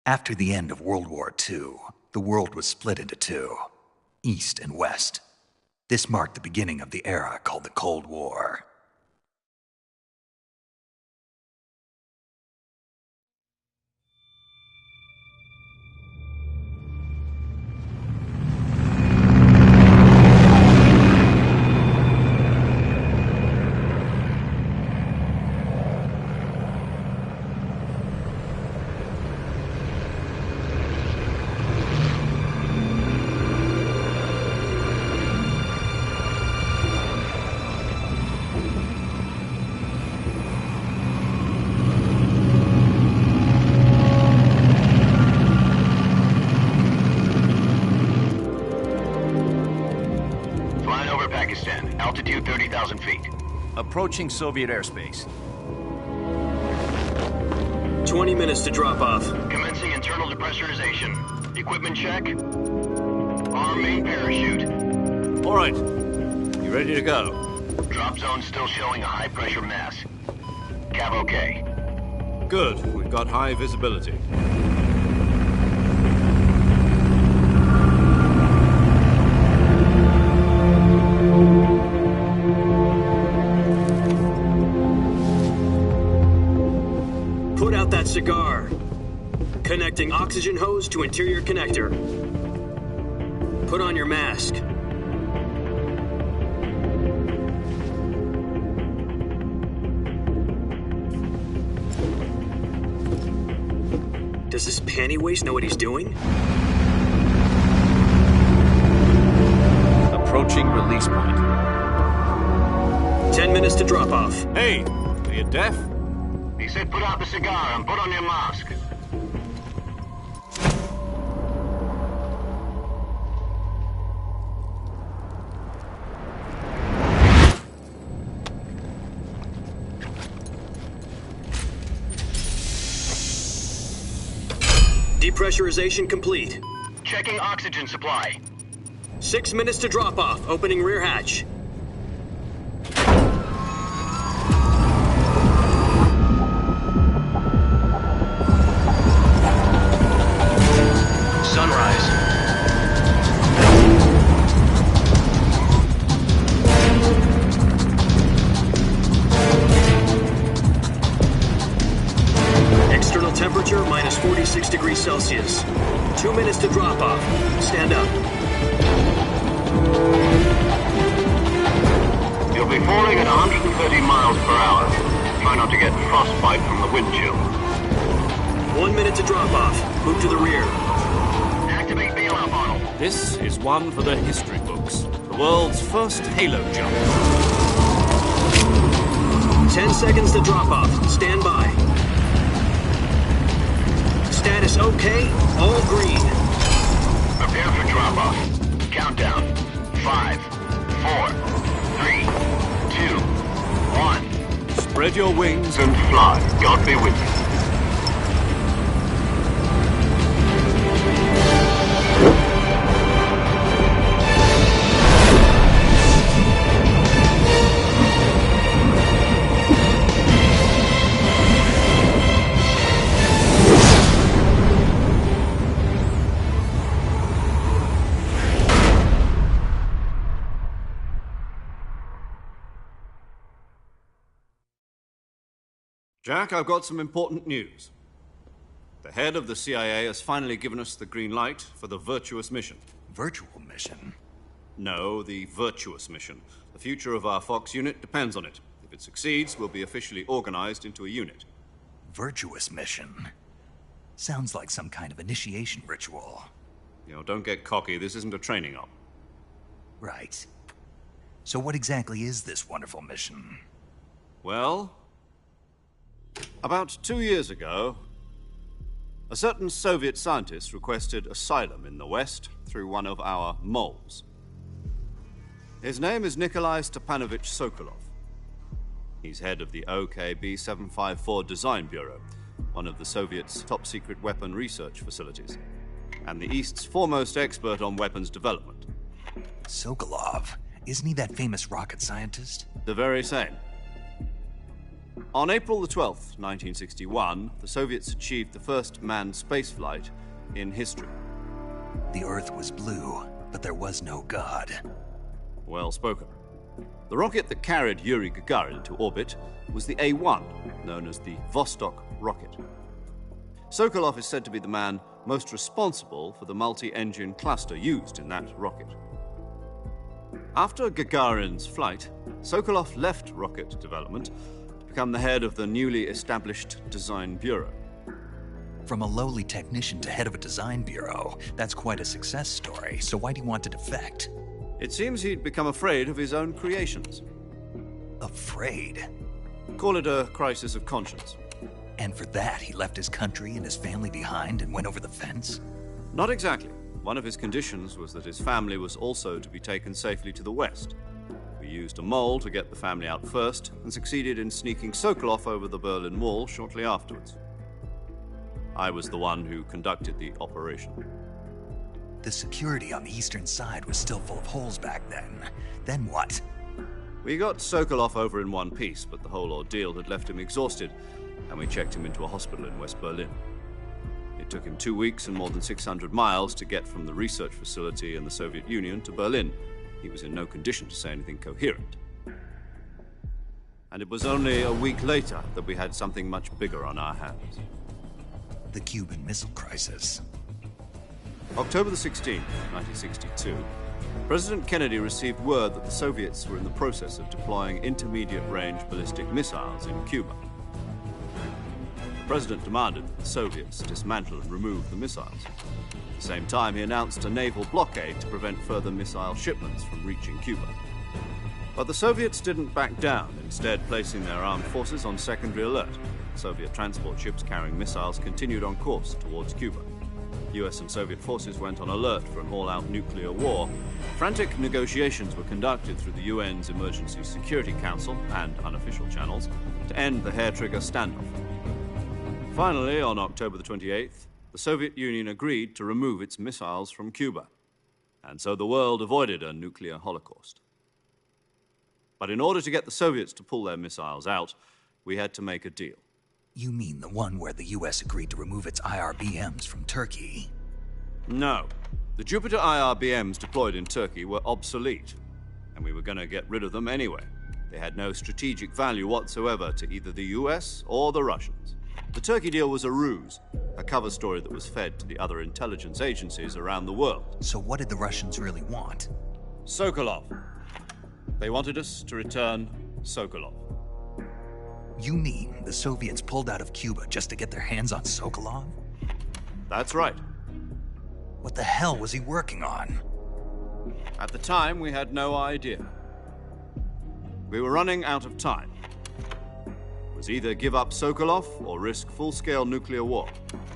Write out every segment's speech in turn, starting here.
After the end of World War II, the world was split into two, East and West. This marked the beginning of the era called the Cold War. Altitude 30,000 feet. Approaching Soviet airspace. 20 minutes to drop off. Commencing internal depressurization. Equipment check. Arm main parachute. All right. You ready to go? Drop zone still showing a high pressure mass. Cav okay. Good. We've got high visibility. Put out that cigar. Connecting oxygen hose to interior connector. Put on your mask. Does this panty waste know what he's doing? Approaching release point. 10 minutes to drop off. Hey, are you deaf? He said put out the cigar and put on your mask. Depressurization complete. Checking oxygen supply. 6 minutes to drop off. Opening rear hatch. Sunrise. External temperature minus 46 degrees Celsius. 2 minutes to drop off. Stand up. You'll be falling at 130 miles per hour. Try not to get frostbite from the wind chill. 1 minute to drop off. Move to the rear. Activate bailout model. This is one for the history books. The world's first halo jump. 10 seconds to drop off. Stand by. Status okay. All green. Prepare for drop off. Countdown. 5, 4, 3, 2, 1. Spread your wings And fly. God be with you. Jack, I've got some important news. The head of the CIA has finally given us the green light for the virtuous mission. Virtual mission? No, the virtuous mission. The future of our Fox unit depends on it. If it succeeds, we'll be officially organized into a unit. Virtuous mission? Sounds like some kind of initiation ritual. You know, don't get cocky. This isn't a training op. Right. So what exactly is this wonderful mission? Well, about 2 years ago, a certain Soviet scientist requested asylum in the West through one of our moles. His name is Nikolai Stepanovich Sokolov. He's head of the OKB-754 Design Bureau, one of the Soviets' top-secret weapon research facilities, and the East's foremost expert on weapons development. Sokolov? Isn't he that famous rocket scientist? The very same. On April the 12th, 1961, the Soviets achieved the first manned spaceflight in history. The Earth was blue, but there was no God. Well spoken. The rocket that carried Yuri Gagarin into orbit was the A-1, known as the Vostok rocket. Sokolov is said to be the man most responsible for the multi-engine cluster used in that rocket. After Gagarin's flight, Sokolov left rocket development to become the head of the newly established Design Bureau. From a lowly technician to head of a design bureau, that's quite a success story, so why do you want to defect? It seems he'd become afraid of his own creations. Afraid? Call it a crisis of conscience. And for that, he left his country and his family behind and went over the fence? Not exactly. One of his conditions was that his family was also to be taken safely to the west. We used a mole to get the family out first and succeeded in sneaking Sokolov over the Berlin Wall shortly afterwards. I was the one who conducted the operation. The security on the eastern side was still full of holes back then. Then what? We got Sokolov over in one piece, but the whole ordeal had left him exhausted, and we checked him into a hospital in West Berlin. It took him 2 weeks and more than 600 miles to get from the research facility in the Soviet Union to Berlin. He was in no condition to say anything coherent. And it was only a week later that we had something much bigger on our hands. The Cuban Missile Crisis. October the 16th, 1962, President Kennedy received word that the Soviets were in the process of deploying intermediate-range ballistic missiles in Cuba. The president demanded that the Soviets dismantle and remove the missiles. At the same time, he announced a naval blockade to prevent further missile shipments from reaching Cuba. But the Soviets didn't back down, instead placing their armed forces on secondary alert. Soviet transport ships carrying missiles continued on course towards Cuba. US and Soviet forces went on alert for an all-out nuclear war. Frantic negotiations were conducted through the UN's Emergency Security Council and unofficial channels to end the hair-trigger standoff. Finally, on October the 28th, the Soviet Union agreed to remove its missiles from Cuba. And so the world avoided a nuclear holocaust. But in order to get the Soviets to pull their missiles out, we had to make a deal. You mean the one where the US agreed to remove its IRBMs from Turkey? No. The Jupiter IRBMs deployed in Turkey were obsolete, and we were going to get rid of them anyway. They had no strategic value whatsoever to either the US or the Russians. The Turkey deal was a ruse, a cover story that was fed to the other intelligence agencies around the world. So what did the Russians really want? Sokolov. They wanted us to return Sokolov. You mean the Soviets pulled out of Cuba just to get their hands on Sokolov? That's right. What the hell was he working on? At the time, we had no idea. We were running out of time. It was either give up Sokolov or risk full-scale nuclear war.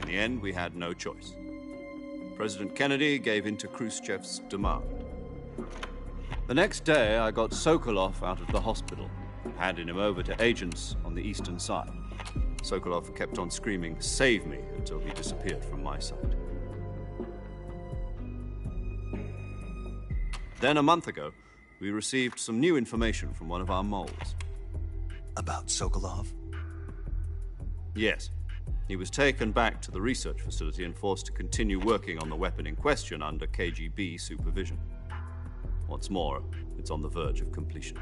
In the end, we had no choice. President Kennedy gave in to Khrushchev's demand. The next day, I got Sokolov out of the hospital, handing him over to agents on the eastern side. Sokolov kept on screaming, "Save me," until he disappeared from my sight. Then a month ago, we received some new information from one of our moles. About Sokolov? Yes. He was taken back to the research facility and forced to continue working on the weapon in question under KGB supervision. What's more, it's on the verge of completion.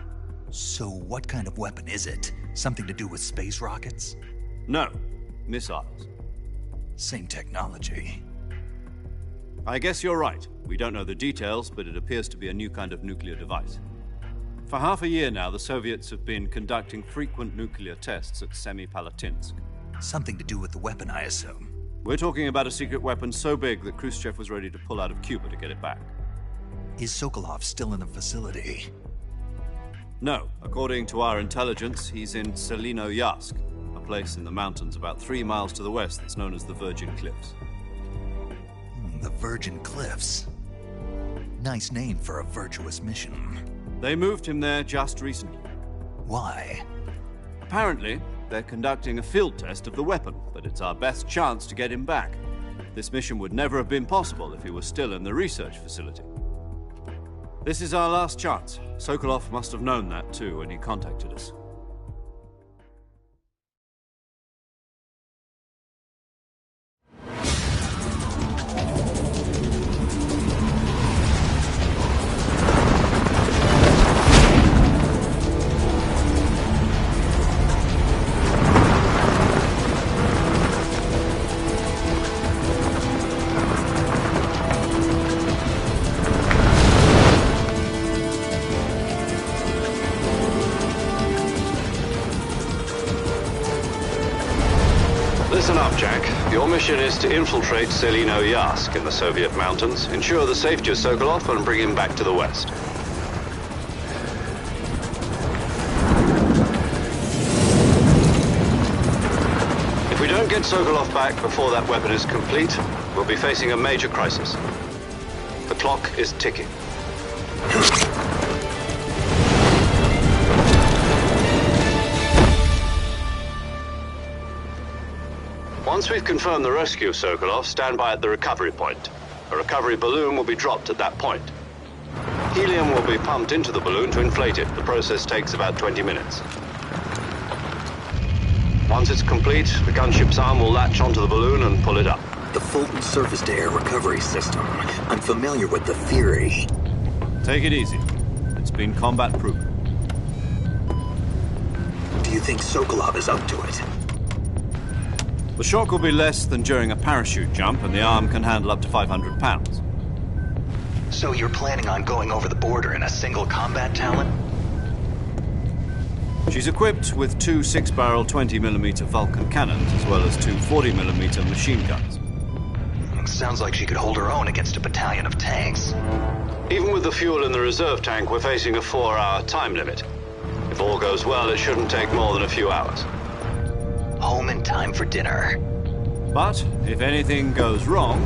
So what kind of weapon is it? Something to do with space rockets? No, missiles. Same technology. I guess you're right. We don't know the details, but it appears to be a new kind of nuclear device. For half a year now, the Soviets have been conducting frequent nuclear tests at Semipalatinsk. Something to do with the weapon, I assume. We're talking about a secret weapon so big that Khrushchev was ready to pull out of Cuba to get it back. Is Sokolov still in the facility? No. According to our intelligence, he's in Selinoyarsk, a place in the mountains about 3 miles to the west that's known as the Virgin Cliffs. The Virgin Cliffs. Nice name for a virtuous mission. They moved him there just recently. Why? Apparently, they're conducting a field test of the weapon, but it's our best chance to get him back. This mission would never have been possible if he was still in the research facility. This is our last chance. Sokolov must have known that too when he contacted us. mission is to infiltrate Selino-Yask in the Soviet mountains, ensure the safety of Sokolov, and bring him back to the West. If we don't get Sokolov back before that weapon is complete, we'll be facing a major crisis. The clock is ticking. Once we've confirmed the rescue of Sokolov, stand by at the recovery point. A recovery balloon will be dropped at that point. Helium will be pumped into the balloon to inflate it. The process takes about 20 minutes. Once it's complete, the gunship's arm will latch onto the balloon and pull it up. The Fulton surface-to-air recovery system. I'm familiar with the theory. Take it easy. It's been combat-proven. Do you think Sokolov is up to it? The shock will be less than during a parachute jump, and the arm can handle up to 500 pounds. So you're planning on going over the border in a single combat Talon? She's equipped with two 6-barrel 20mm Vulcan cannons, as well as two 40mm machine guns. Sounds like she could hold her own against a battalion of tanks. Even with the fuel in the reserve tank, we're facing a 4-hour time limit. If all goes well, it shouldn't take more than a few hours. Home in time for dinner. But if anything goes wrong,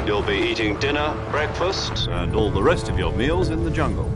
you'll be eating dinner, breakfast, and all the rest of your meals in the jungle.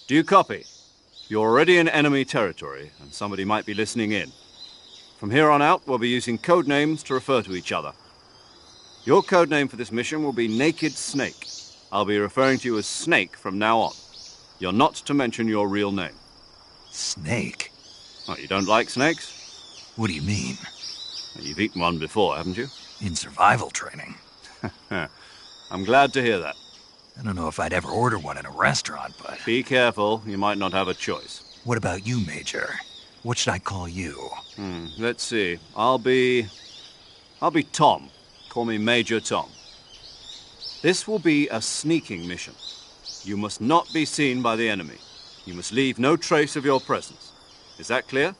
Do you copy? You're already in enemy territory, and somebody might be listening in. From here on out, we'll be using code names to refer to each other. Your code name for this mission will be Naked Snake. I'll be referring to you as Snake from now on. You're not to mention your real name. Snake? Oh, you don't like snakes? What do you mean? You've eaten one before, haven't you? In survival training. I'm glad to hear that. I don't know if I'd ever order one in a restaurant, but... Be careful, you might not have a choice. What about you, Major? What should I call you? Let's see. I'll be Tom. Call me Major Tom. This will be a sneaking mission. You must not be seen by the enemy. You must leave no trace of your presence. Is that clear?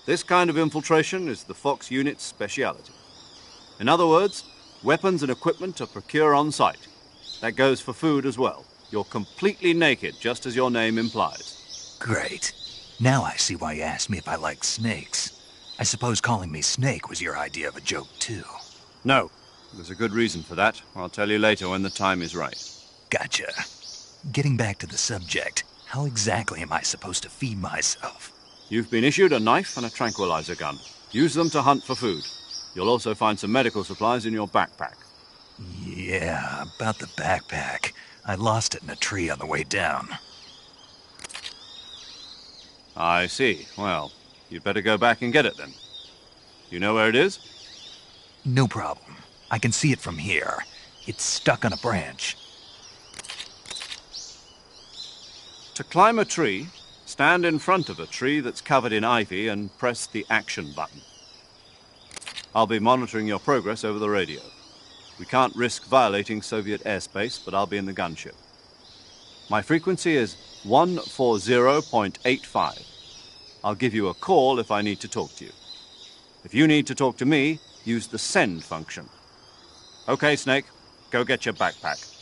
This kind of infiltration is the Fox unit's speciality. In other words, weapons and equipment are procured on site. That goes for food as well. You're completely naked, just as your name implies. Great. Now I see why you asked me if I like snakes. I suppose calling me Snake was your idea of a joke, too. No. There's a good reason for that. I'll tell you later when the time is right. Gotcha. Getting back to the subject, how exactly am I supposed to feed myself? You've been issued a knife and a tranquilizer gun. Use them to hunt for food. You'll also find some medical supplies in your backpack. Yeah, about the backpack. I lost it in a tree on the way down. I see. Well, you'd better go back and get it then. You know where it is? No problem. I can see it from here. It's stuck on a branch. To climb a tree, stand in front of a tree that's covered in ivy and press the action button. I'll be monitoring your progress over the radio. We can't risk violating Soviet airspace, but I'll be in the gunship. My frequency is 140.85. I'll give you a call if I need to talk to you. If you need to talk to me, use the send function. Okay, Snake, go get your backpack.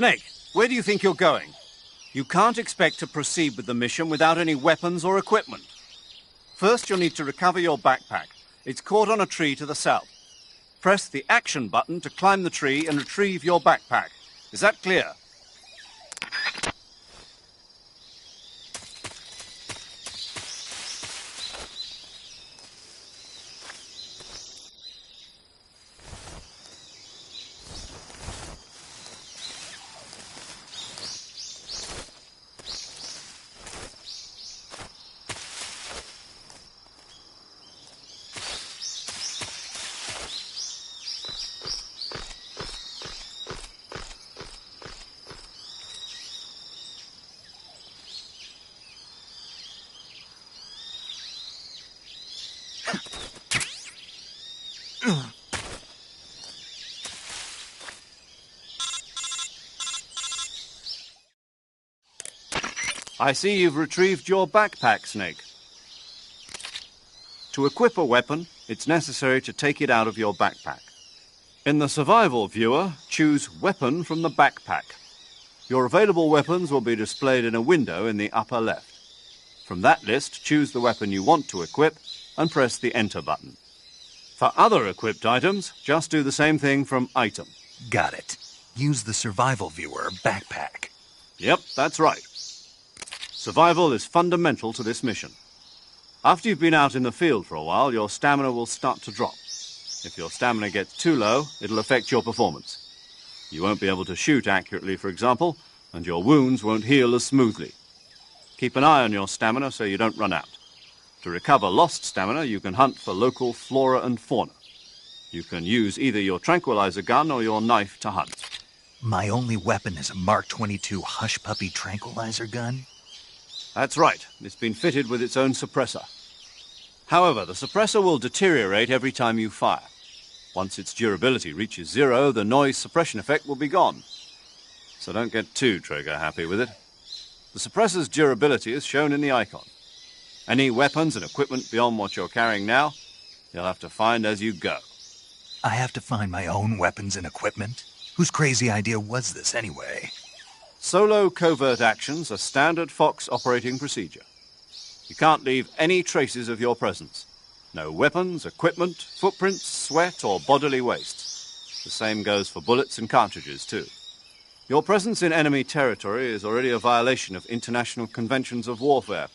Snake, where do you think you're going? You can't expect to proceed with the mission without any weapons or equipment. First, you'll need to recover your backpack. It's caught on a tree to the south. Press the action button to climb the tree and retrieve your backpack. Is that clear? I see you've retrieved your backpack, Snake. To equip a weapon, it's necessary to take it out of your backpack. In the survival viewer, choose Weapon from the backpack. Your available weapons will be displayed in a window in the upper left. From that list, choose the weapon you want to equip and press the Enter button. For other equipped items, just do the same thing from Item. Got it. Use the survival viewer backpack. Yep, that's right. Survival is fundamental to this mission. After you've been out in the field for a while, your stamina will start to drop. If your stamina gets too low, it'll affect your performance. You won't be able to shoot accurately, for example, and your wounds won't heal as smoothly. Keep an eye on your stamina so you don't run out. To recover lost stamina, you can hunt for local flora and fauna. You can use either your tranquilizer gun or your knife to hunt. My only weapon is a Mark 22 Hush Puppy tranquilizer gun? That's right. It's been fitted with its own suppressor. However, the suppressor will deteriorate every time you fire. Once its durability reaches 0, the noise suppression effect will be gone. So don't get too trigger-happy with it. The suppressor's durability is shown in the icon. Any weapons and equipment beyond what you're carrying now, you'll have to find as you go. I have to find my own weapons and equipment? Whose crazy idea was this anyway? Solo covert actions are standard Fox operating procedure. You can't leave any traces of your presence. No weapons, equipment, footprints, sweat, or bodily waste. The same goes for bullets and cartridges, too. Your presence in enemy territory is already a violation of international conventions of warfare.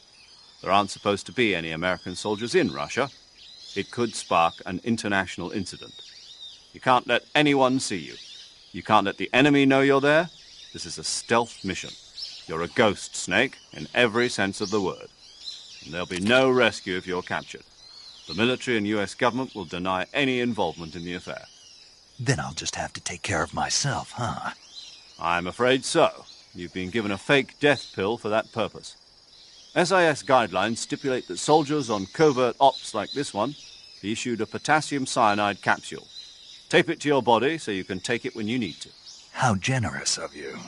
There aren't supposed to be any American soldiers in Russia. It could spark an international incident. You can't let anyone see you. You can't let the enemy know you're there. This is a stealth mission. You're a ghost, Snake, in every sense of the word. And there'll be no rescue if you're captured. The military and US government will deny any involvement in the affair. Then I'll just have to take care of myself, huh? I'm afraid so. You've been given a fake death pill for that purpose. SIS guidelines stipulate that soldiers on covert ops like this one be issued a potassium cyanide capsule. Tape it to your body so you can take it when you need to. How generous of you.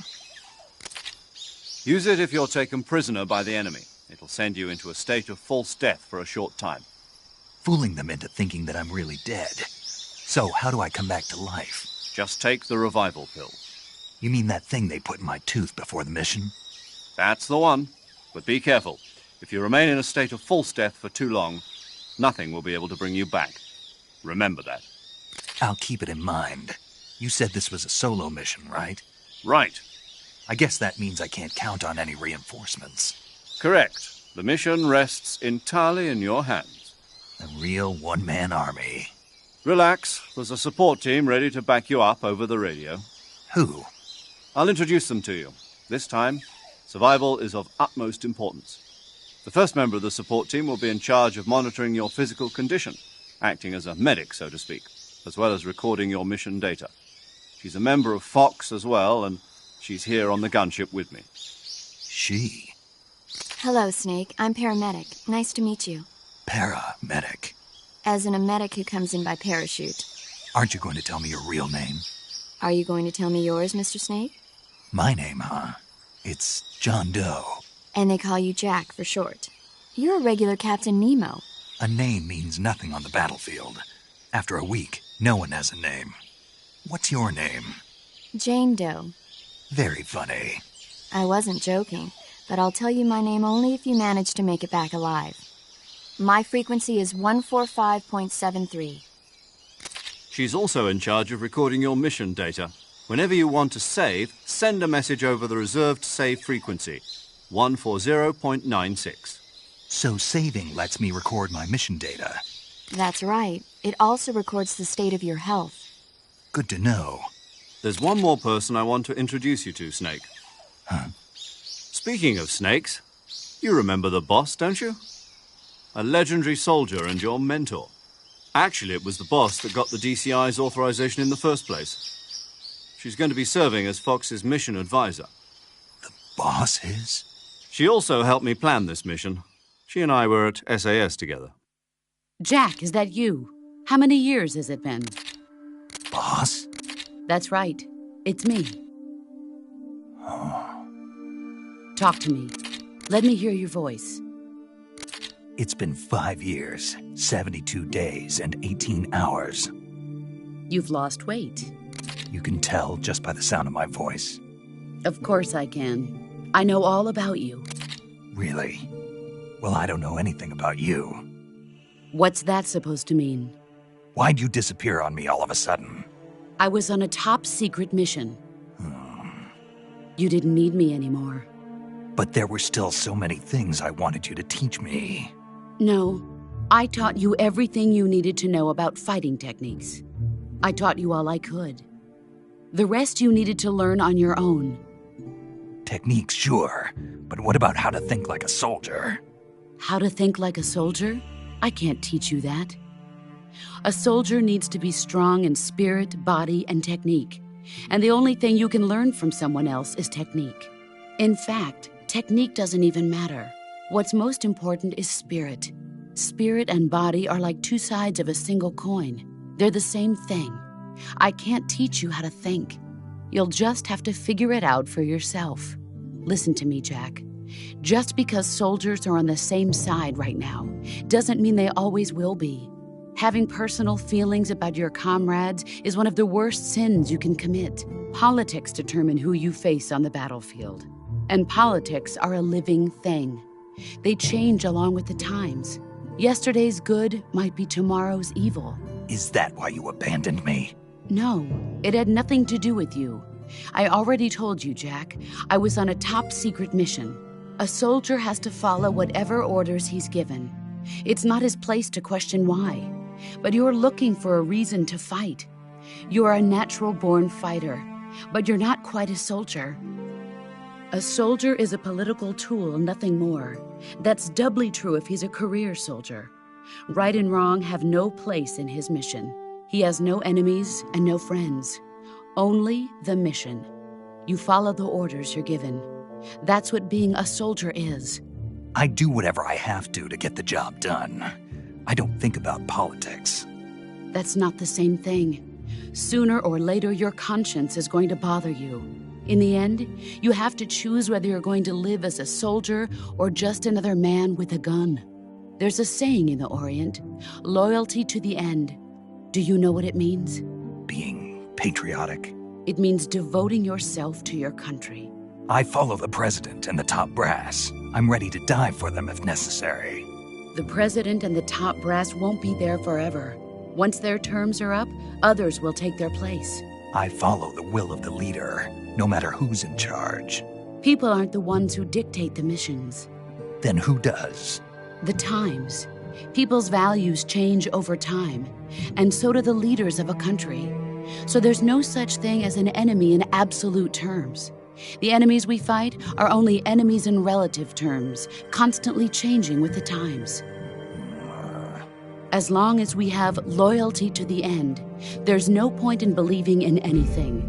Use it if you're taken prisoner by the enemy. It'll send you into a state of false death for a short time. Fooling them into thinking that I'm really dead. So, how do I come back to life? Just take the revival pill. You mean that thing they put in my tooth before the mission? That's the one. But be careful. If you remain in a state of false death for too long, nothing will be able to bring you back. Remember that. I'll keep it in mind. You said this was a solo mission, right? Right. I guess that means I can't count on any reinforcements. Correct. The mission rests entirely in your hands. A real one-man army. Relax. There's a support team ready to back you up over the radio. Who? I'll introduce them to you. This time, survival is of utmost importance. The first member of the support team will be in charge of monitoring your physical condition, acting as a medic, so to speak, as well as recording your mission data. She's a member of Fox as well, and she's here on the gunship with me. She? Hello, Snake. I'm paramedic. Nice to meet you. Paramedic. As in a medic who comes in by parachute. Aren't you going to tell me your real name? Are you going to tell me yours, Mr. Snake? My name, huh? It's John Doe. And they call you Jack for short. You're a regular Captain Nemo. A name means nothing on the battlefield. After a week, no one has a name. What's your name? Jane Doe. Very funny. I wasn't joking, but I'll tell you my name only if you manage to make it back alive. My frequency is 145.73. She's also in charge of recording your mission data. Whenever you want to save, send a message over the reserved save frequency, 140.96. So saving lets me record my mission data. That's right. It also records the state of your health. Good to know. There's one more person I want to introduce you to, Snake. Huh? Speaking of snakes, you remember the boss, don't you? A legendary soldier and your mentor. Actually, it was the boss that got the DCI's authorization in the first place. She's going to be serving as Fox's mission advisor. The boss is? She also helped me plan this mission. She and I were at SAS together. Jack, is that you? How many years has it been? Boss? That's right. It's me. Talk to me. Let me hear your voice. It's been 5 years, 72 days, and 18 hours. You've lost weight. You can tell just by the sound of my voice. Of course I can. I know all about you. Really? Well, I don't know anything about you. What's that supposed to mean? Why'd you disappear on me all of a sudden? I was on a top-secret mission. You didn't need me anymore. But there were still so many things I wanted you to teach me. No, I taught you everything you needed to know about fighting techniques. I taught you all I could. The rest you needed to learn on your own. Techniques, sure. But what about how to think like a soldier? How to think like a soldier? I can't teach you that. A soldier needs to be strong in spirit, body, and technique. And the only thing you can learn from someone else is technique. In fact, technique doesn't even matter. What's most important is spirit. Spirit and body are like two sides of a single coin. They're the same thing. I can't teach you how to think. You'll just have to figure it out for yourself. Listen to me, Jack. Just because soldiers are on the same side right now doesn't mean they always will be. Having personal feelings about your comrades is one of the worst sins you can commit. Politics determine who you face on the battlefield. And politics are a living thing. They change along with the times. Yesterday's good might be tomorrow's evil. Is that why you abandoned me? No, it had nothing to do with you. I already told you, Jack. I was on a top-secret mission. A soldier has to follow whatever orders he's given. It's not his place to question why. But you're looking for a reason to fight. You're a natural-born fighter, but you're not quite a soldier. A soldier is a political tool, nothing more. That's doubly true if he's a career soldier. Right and wrong have no place in his mission. He has no enemies and no friends. Only the mission. You follow the orders you're given. That's what being a soldier is. I do whatever I have to get the job done. I don't think about politics. That's not the same thing. Sooner or later, your conscience is going to bother you. In the end, you have to choose whether you're going to live as a soldier or just another man with a gun. There's a saying in the Orient, loyalty to the end. Do you know what it means? Being patriotic. It means devoting yourself to your country. I follow the president and the top brass. I'm ready to die for them if necessary. The president and the top brass won't be there forever. Once their terms are up, others will take their place. I follow the will of the leader, no matter who's in charge. People aren't the ones who dictate the missions. Then who does? The times. People's values change over time, and so do the leaders of a country. So there's no such thing as an enemy in absolute terms. The enemies we fight are only enemies in relative terms, constantly changing with the times. As long as we have loyalty to the end, there's no point in believing in anything,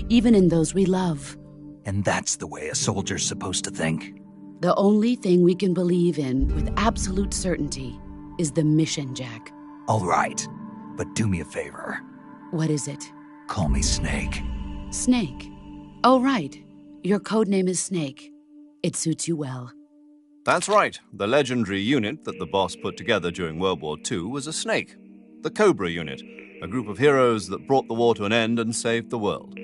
even in those we love. And that's the way a soldier's supposed to think? The only thing we can believe in with absolute certainty is the mission, Jack. All right, but do me a favor. What is it? Call me Snake. Snake? Oh, right. Your codename is Snake. It suits you well. That's right. The legendary unit that the boss put together during World War II was a snake. The Cobra unit, a group of heroes that brought the war to an end and saved the world.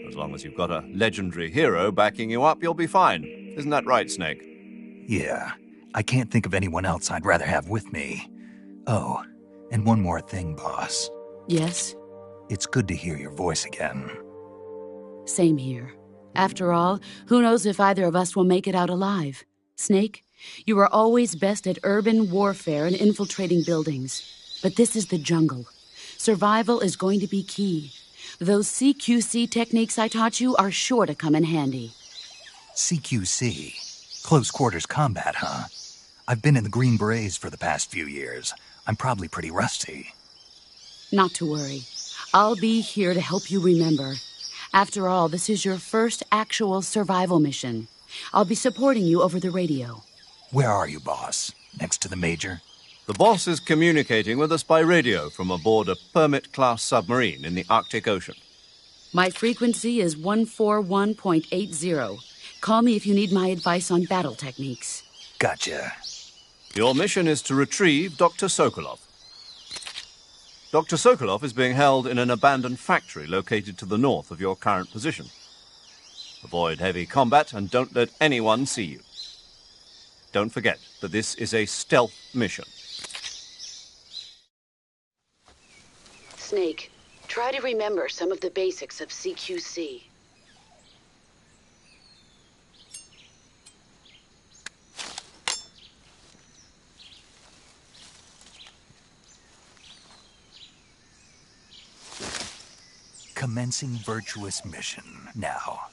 As long as you've got a legendary hero backing you up, you'll be fine. Isn't that right, Snake? Yeah, I can't think of anyone else I'd rather have with me. Oh, and one more thing, boss. Yes? It's good to hear your voice again. Same here. After all, who knows if either of us will make it out alive? Snake, you are always best at urban warfare and infiltrating buildings. But this is the jungle. Survival is going to be key. Those CQC techniques I taught you are sure to come in handy. CQC? Close quarters combat, huh? I've been in the Green Berets for the past few years. I'm probably pretty rusty. Not to worry. I'll be here to help you remember. After all, this is your first actual survival mission. I'll be supporting you over the radio. Where are you, boss? Next to the Major? The boss is communicating with us by radio from aboard a Permit-class submarine in the Arctic Ocean. My frequency is 141.80. Call me if you need my advice on battle techniques. Gotcha. Your mission is to retrieve Dr. Sokolov. Dr. Sokolov is being held in an abandoned factory located to the north of your current position. Avoid heavy combat and don't let anyone see you. Don't forget that this is a stealth mission. Snake, try to remember some of the basics of CQC. Commencing virtuous mission now.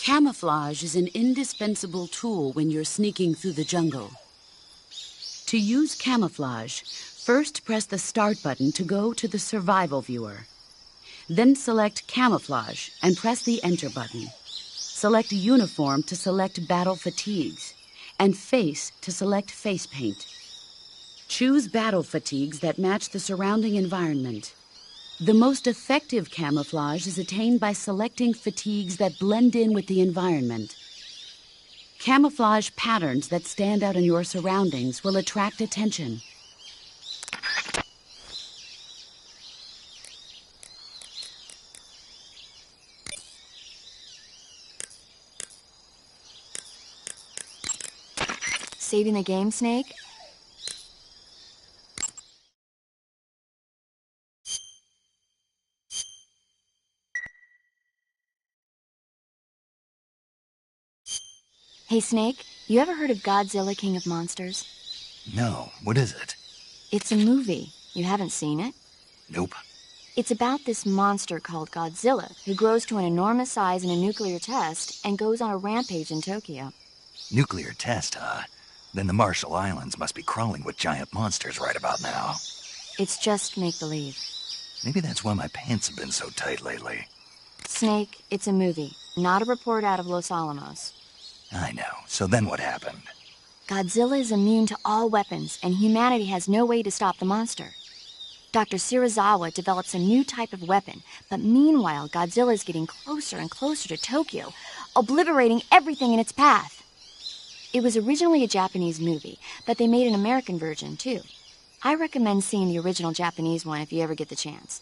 Camouflage is an indispensable tool when you're sneaking through the jungle. To use camouflage, first press the Start button to go to the Survival viewer. Then select Camouflage and press the Enter button. Select Uniform to select Battle Fatigues, and Face to select Face Paint. Choose battle fatigues that match the surrounding environment. The most effective camouflage is attained by selecting fatigues that blend in with the environment. Camouflage patterns that stand out in your surroundings will attract attention. Saving the game, Snake? Hey, Snake, you ever heard of Godzilla, King of Monsters? No, what is it? It's a movie. You haven't seen it? Nope. It's about this monster called Godzilla, who grows to an enormous size in a nuclear test and goes on a rampage in Tokyo. Nuclear test, huh? Then the Marshall Islands must be crawling with giant monsters right about now. It's just make-believe. Maybe that's why my pants have been so tight lately. Snake, it's a movie, not a report out of Los Alamos. I know. So then what happened? Godzilla is immune to all weapons, and humanity has no way to stop the monster. Dr. Shirazawa develops a new type of weapon, but meanwhile, Godzilla is getting closer and closer to Tokyo, obliterating everything in its path. It was originally a Japanese movie, but they made an American version, too. I recommend seeing the original Japanese one if you ever get the chance.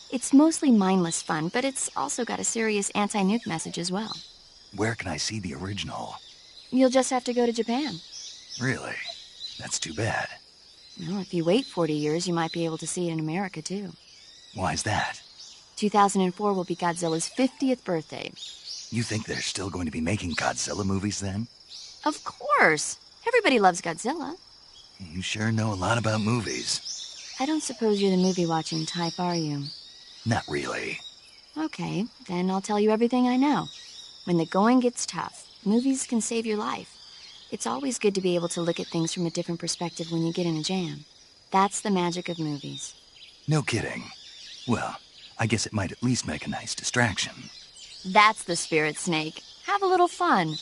It's mostly mindless fun, but it's also got a serious anti-nuke message as well. Where can I see the original? You'll just have to go to Japan. Really? That's too bad. Well, if you wait 40 years, you might be able to see it in America, too. Why's that? 2004 will be Godzilla's 50th birthday. You think they're still going to be making Godzilla movies then? Of course! Everybody loves Godzilla. You sure know a lot about movies. I don't suppose you're the movie-watching type, are you? Not really. Okay, then I'll tell you everything I know. When the going gets tough, movies can save your life. It's always good to be able to look at things from a different perspective when you get in a jam. That's the magic of movies. No kidding. Well, I guess it might at least make a nice distraction. That's the spirit, Snake. Have a little fun.